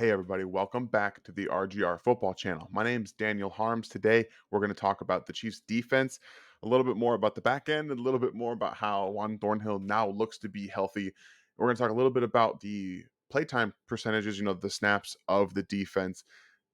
Hey everybody, welcome back to the RGR Football Channel. My name's Daniel Harms. Today we're going to talk about the Chiefs defense, a little bit more about the back end, and a little bit more about how Juan Thornhill now looks to be healthy. We're going to talk a little bit about the playtime percentages, the snaps of the defense,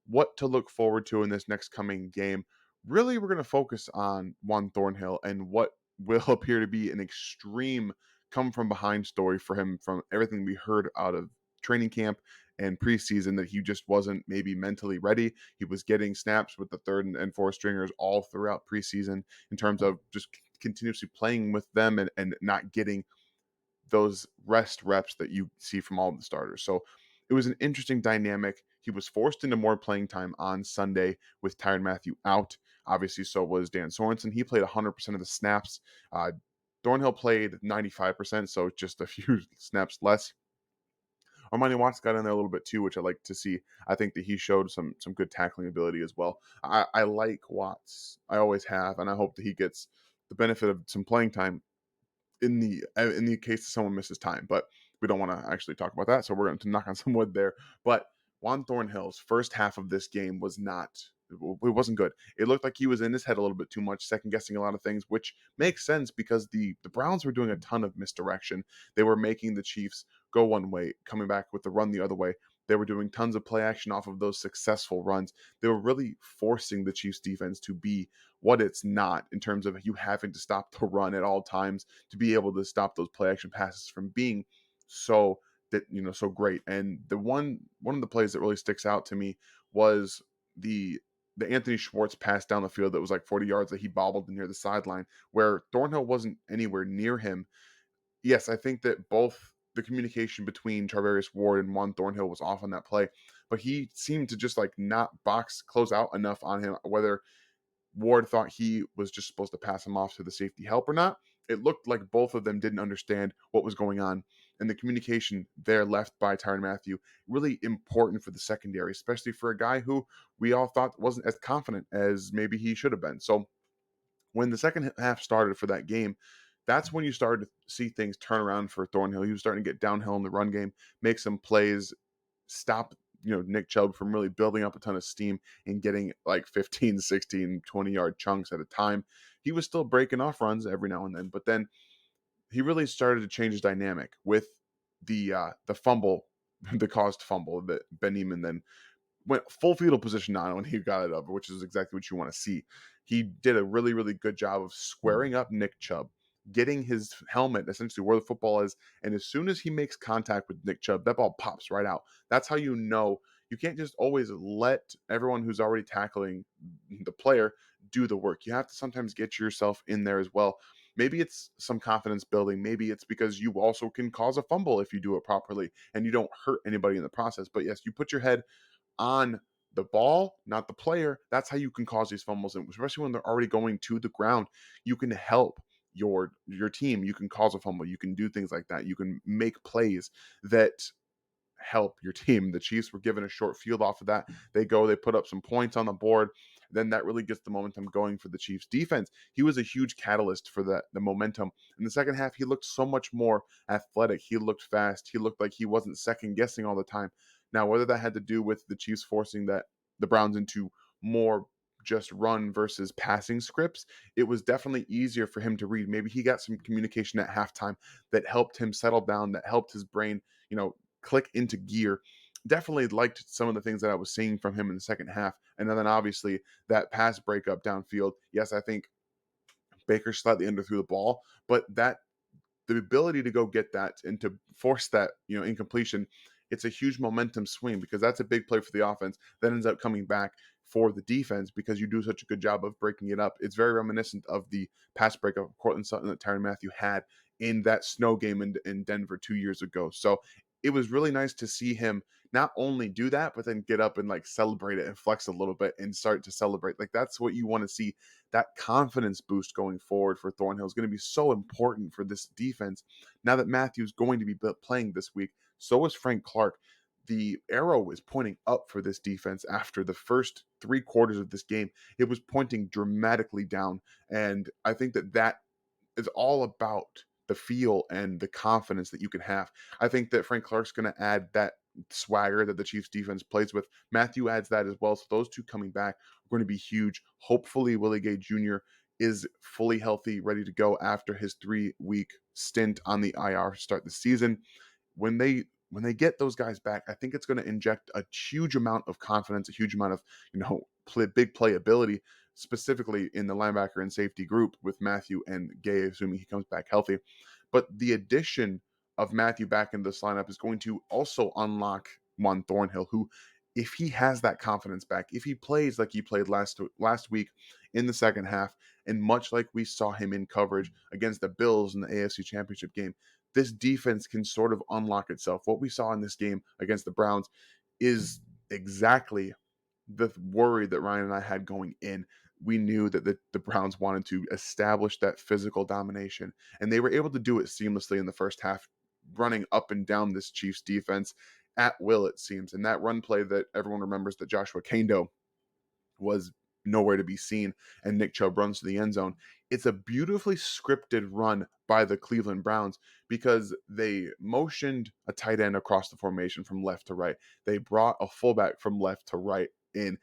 what to look forward to in this next coming game. Really, we're going to focus on Juan Thornhill and what will appear to be an extreme come from behind story for him from everything we heard out of training camp and preseason, that he just wasn't maybe mentally ready. He was getting snaps with the third and fourth stringers all throughout preseason in terms of just continuously playing with them and not getting those rest reps that you see from all of the starters. So it was an interesting dynamic. He was forced into more playing time on Sunday with Mathieu out. Obviously, so was Dan Sorensen. He played 100% of the snaps. Thornhill played 95%, so just a few snaps less. Armani Watts got in there a little bit too, which I like to see. I think that he showed some good tackling ability as well. I like Watts. I always have, and I hope that he gets the benefit of some playing time in the case that someone misses time. But we don't want to actually talk about that, so we're going to knock on some wood there. But Juan Thornhill's first half of this game was not. It wasn't good. It looked like he was in his head a little bit too much, second guessing a lot of things, which makes sense because the Browns were doing a ton of misdirection. They were making the Chiefs go one way, coming back with the run the other way. They were doing tons of play action off of those successful runs. They were really forcing the Chiefs defense to be what it's not in terms of you having to stop the run at all times to be able to stop those play action passes from being so so great. And one of the plays that really sticks out to me was the Anthony Schwartz pass down the field that was like 40 yards that he bobbled near the sideline, where Thornhill wasn't anywhere near him. Yes, I think that both the communication between Charvarius Ward and Juan Thornhill was off on that play, but he seemed to just like not box close out enough on him, whether Ward thought he was just supposed to pass him off to the safety help or not. It looked like both of them didn't understand what was going on. And the communication there left by Tyrann Mathieu, really important for the secondary, especially for a guy who we all thought wasn't as confident as maybe he should have been. So when the second half started for that game, that's when you started to see things turn around for Thornhill. He was starting to get downhill in the run game, make some plays, stop Nick Chubb from really building up a ton of steam and getting like 15, 16, 20-yard chunks at a time. He was still breaking off runs every now and then, but then he really started to change his dynamic with the fumble, the caused fumble that Ben Eman then went full fetal position on when he got it up, which is exactly what you want to see. He did a really, really good job of squaring up Nick Chubb, getting his helmet essentially where the football is. And as soon as he makes contact with Nick Chubb, that ball pops right out. That's how you know. You can't just always let everyone who's already tackling the player do the work. You have to sometimes get yourself in there as well. Maybe it's some confidence building. Maybe it's because you also can cause a fumble if you do it properly and you don't hurt anybody in the process. But yes, you put your head on the ball, not the player. That's how you can cause these fumbles, and especially when they're already going to the ground, you can help your team. You can cause a fumble. You can do things like that. You can make plays that help your team. The Chiefs were given a short field off of that. They put up some points on the board. Then that really gets the momentum going for the Chiefs defense. He was a huge catalyst for the momentum. In the second half, he looked so much more athletic. He looked fast. He looked like he wasn't second guessing all the time. Now, whether that had to do with the Chiefs forcing the Browns into more just run versus passing scripts, it was definitely easier for him to read. Maybe he got some communication at halftime that helped him settle down, that helped his brain, click into gear. Definitely liked some of the things that I was seeing from him in the second half. And then obviously that pass breakup downfield. Yes, I think Baker slightly underthrew the ball, but the ability to go get that and to force that, incompletion, it's a huge momentum swing because that's a big play for the offense that ends up coming back for the defense because you do such a good job of breaking it up. It's very reminiscent of the pass breakup of Cortland Sutton that Tyrann Mathieu had in that snow game in Denver 2 years ago. So it was really nice to see him not only do that, but then get up and like celebrate it and flex a little bit and start to celebrate. Like that's what you want to see. That confidence boost going forward for Thornhill is going to be so important for this defense. Now that Matthew's going to be playing this week, so is Frank Clark. The arrow is pointing up for this defense after the first 3 quarters of this game. It was pointing dramatically down. And I think that is all about the feel and the confidence that you can have. I think that Frank Clark's going to add that swagger that the Chiefs defense plays with. Mathieu adds that as well. So those two coming back are going to be huge. Hopefully, Willie Gay Jr. is fully healthy, ready to go after his 3-week stint on the IR to start the season. When they get those guys back, I think it's going to inject a huge amount of confidence, a huge amount of big playability, specifically in the linebacker and safety group with Mathieu and Gay, assuming he comes back healthy. But the addition of Mathieu back into this lineup is going to also unlock Juan Thornhill, who, if he has that confidence back, if he plays like he played last week in the second half, and much like we saw him in coverage against the Bills in the AFC Championship game, this defense can sort of unlock itself. What we saw in this game against the Browns is exactly the worry that Ryan and I had going in. We knew that the Browns wanted to establish that physical domination, and they were able to do it seamlessly in the first half, running up and down this Chiefs defense at will, it seems. And that run play that everyone remembers that Joshua Kando was nowhere to be seen, and Nick Chubb runs to the end zone. It's a beautifully scripted run by the Cleveland Browns because they motioned a tight end across the formation from left to right. They brought a fullback from left to right in,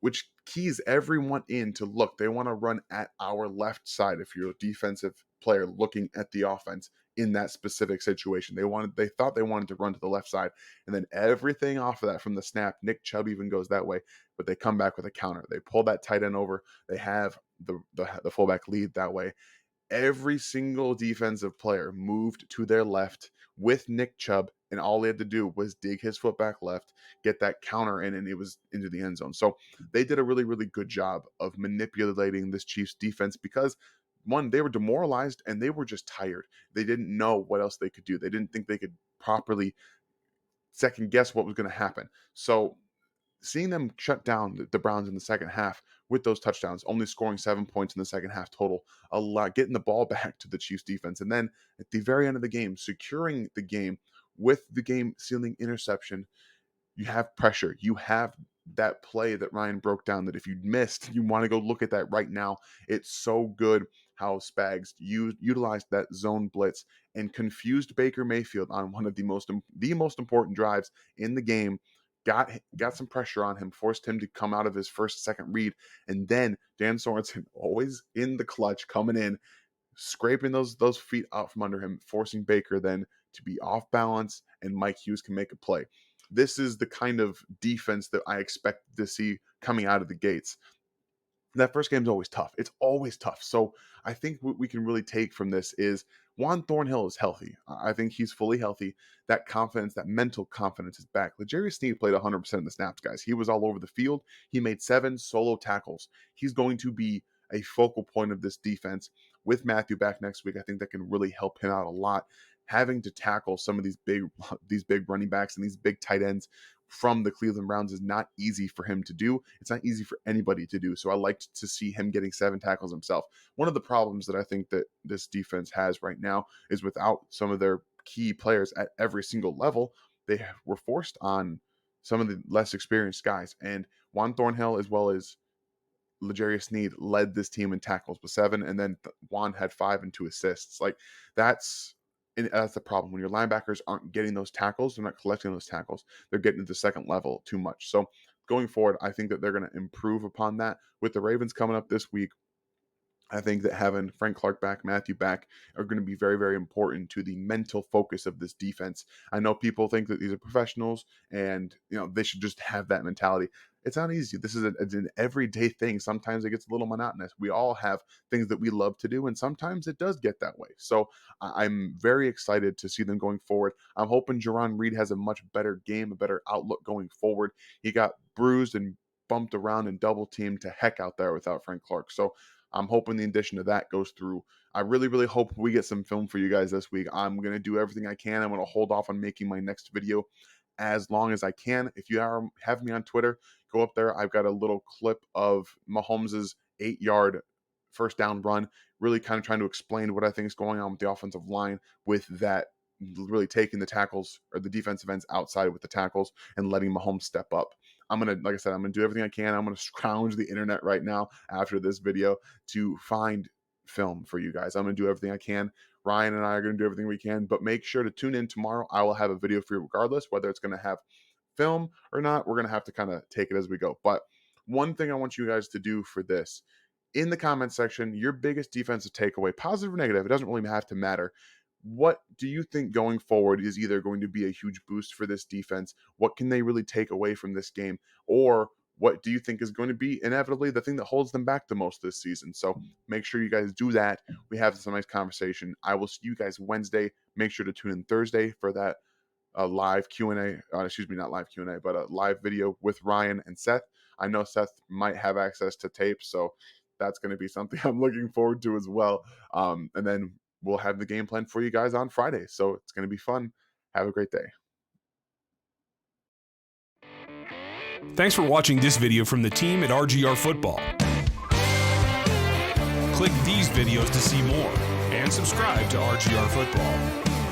which keys everyone in to look. They want to run at our left side if you're a defensive player looking at the offense in that specific situation. They thought they wanted to run to the left side, and then everything off of that from the snap, Nick Chubb even goes that way, but they come back with a counter. They pull that tight end over. They have the fullback lead that way. Every single defensive player moved to their left with Nick Chubb, and all they had to do was dig his foot back left, get that counter in, and it was into the end zone. So they did a really, really good job of manipulating this Chiefs defense because, one, they were demoralized and they were just tired. They didn't know what else they could do. They didn't think they could properly second guess what was going to happen. So seeing them shut down the Browns in the second half with those touchdowns, only scoring 7 points in the second half total, a lot, getting the ball back to the Chiefs defense, and then at the very end of the game, securing the game with the game sealing interception. You have pressure. You have that play that Ryan broke down that if you missed, you want to go look at that right now. It's so good how Spags utilized that zone blitz and confused Baker Mayfield on one of the most important drives in the game. Got some pressure on him, forced him to come out of his second read, and then Dan Sorensen, always in the clutch, coming in, scraping those feet out from under him, forcing Baker then to be off balance, and Mike Hughes can make a play. This is the kind of defense that I expect to see coming out of the gates. That first game is always tough. It's always tough. So I think what we can really take from this is Juan Thornhill is healthy. I think he's fully healthy. That confidence, that mental confidence is back. L'Jarius Sneed played 100% of the snaps, guys. He was all over the field. He made 7 solo tackles. He's going to be a focal point of this defense. With Mathieu back next week, I think that can really help him out a lot. Having to tackle some of these big running backs and these big tight ends from the Cleveland Browns is not easy for him to do. It's not easy for anybody to do. So I liked to see him getting 7 tackles himself. One of the problems that I think that this defense has right now is without some of their key players at every single level, they were forced on some of the less experienced guys. And Juan Thornhill, as well as L'Jarius Sneed, led this team in tackles with 7, and then Juan had 5 and 2 assists. Like that's the problem. When your linebackers aren't getting those tackles, they're not collecting those tackles, they're getting to the second level too much. So going forward, I think that they're going to improve upon that. With the Ravens coming up this week, I think that having Frank Clark back, Mathieu back are going to be very, very important to the mental focus of this defense. I know people think that these are professionals and they should just have that mentality. It's not easy. This is an everyday thing. Sometimes it gets a little monotonous. We all have things that we love to do, and sometimes it does get that way. So I'm very excited to see them going forward. I'm hoping Jarran Reed has a much better game, a better outlook going forward. He got bruised and bumped around and double teamed to heck out there without Frank Clark. So I'm hoping the addition of that goes through. I really, really hope we get some film for you guys this week. I'm going to do everything I can. I'm going to hold off on making my next video as long as I can. If you have me on Twitter, go up there. I've got a little clip of Mahomes' 8-yard first down run, really kind of trying to explain what I think is going on with the offensive line with that, really taking the tackles or the defensive ends outside with the tackles and letting Mahomes step up. Like I said, I'm gonna do everything I can. I'm gonna scrounge the internet right now after this video to find film for you guys. I'm going to do everything I can. Ryan and I are going to do everything we can, but make sure to tune in tomorrow. I will have a video for you regardless, whether it's going to have film or not. We're going to have to kind of take it as we go. But one thing I want you guys to do for this, in the comment section, your biggest defensive takeaway, positive or negative, it doesn't really have to matter. What do you think going forward is either going to be a huge boost for this defense? What can they really take away from this game? Or what do you think is going to be inevitably the thing that holds them back the most this season? So make sure you guys do that. We have some nice conversation. I will see you guys Wednesday. Make sure to tune in Thursday for that live Q&A, not live Q&A, but a live video with Ryan and Seth. I know Seth might have access to tape, so that's going to be something I'm looking forward to as well. And then we'll have the game plan for you guys on Friday, so it's going to be fun. Have a great day. Thanks for watching this video from the team at RGR Football. Click these videos to see more and subscribe to RGR Football.